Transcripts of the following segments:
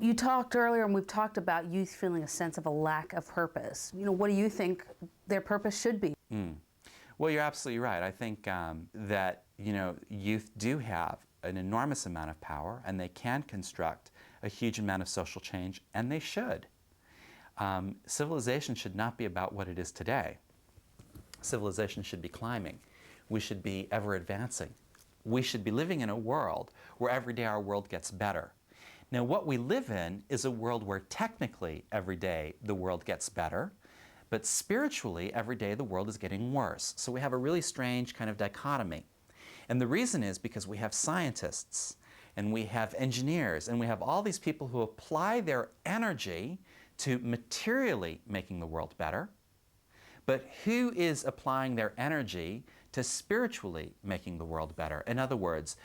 You talked earlier, and we've talked about youth feeling a sense of a lack of purpose. What do you think their purpose should be? Well, you're absolutely right. I think that youth do have an enormous amount of power, and they can construct a huge amount of social change, and they should. Civilization should not be about what it is today. Civilization should be climbing. We should be ever advancing. We should be living in a world where every day our world gets better. Now, what we live in is a world where technically every day the world gets better, but spiritually every day the world is getting worse. So we have a really strange kind of dichotomy. And the reason is because we have scientists, and we have engineers, and we have all these people who apply their energy to materially making the world better. But who is applying their energy to spiritually making the world better? In other words,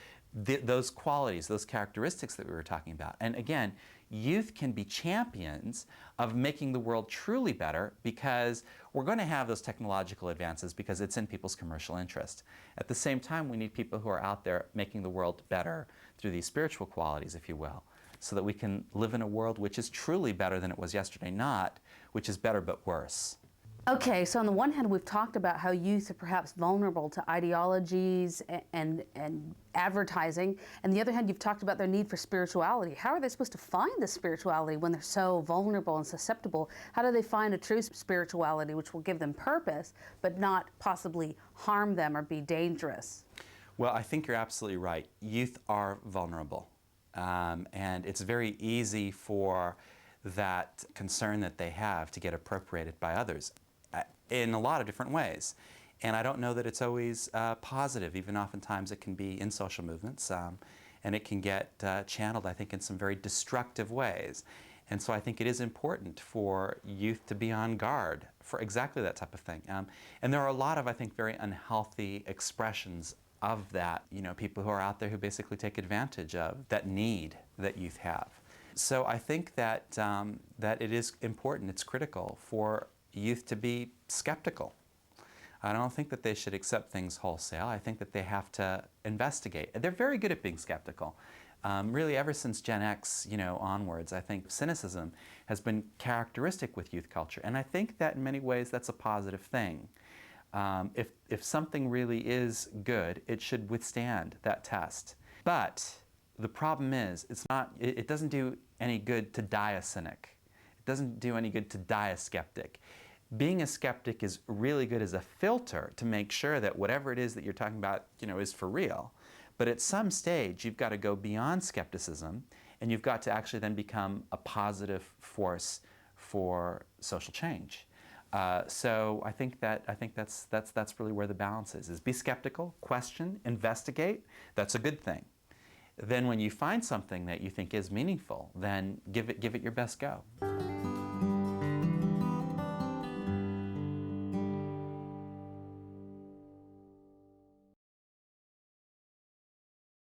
those qualities, those characteristics that we were talking about. And again, youth can be champions of making the world truly better because we're going to have those technological advances because it's in people's commercial interest. At the same time, we need people who are out there making the world better through these spiritual qualities, if you will, so that we can live in a world which is truly better than it was yesterday, not which is better but worse. Okay, so on the one hand, we've talked about how youth are perhaps vulnerable to ideologies and advertising. And the other hand, you've talked about their need for spirituality. How are they supposed to find this spirituality when they're so vulnerable and susceptible? How do they find a true spirituality which will give them purpose, but not possibly harm them or be dangerous? Well, I think you're absolutely right. Youth are vulnerable. And it's very easy for that concern that they have to get appropriated by others in a lot of different ways. And I don't know that it's always positive. Even oftentimes it can be in social movements, and it can get channeled, I think, in some very destructive ways. And so I think it is important for youth to be on guard for exactly that type of thing. And there are a lot of, I think, very unhealthy expressions of that. People who are out there who basically take advantage of that need that youth have. So I think that, that it is important, it's critical for youth to be skeptical. I don't think that they should accept things wholesale. I think that they have to investigate. They're very good at being skeptical. Really, ever since Gen X, onwards, I think cynicism has been characteristic with youth culture. And I think that in many ways that's a positive thing. If something really is good, it should withstand that test. But the problem is, it doesn't do any good to die a cynic. It doesn't do any good to die a skeptic. Being a skeptic is really good as a filter to make sure that whatever it is that you're talking about, is for real. But at some stage, you've got to go beyond skepticism, and you've got to actually then become a positive force for social change. So I think that's really where the balance is be skeptical, question, investigate. That's a good thing. Then when you find something that you think is meaningful, then give it your best go.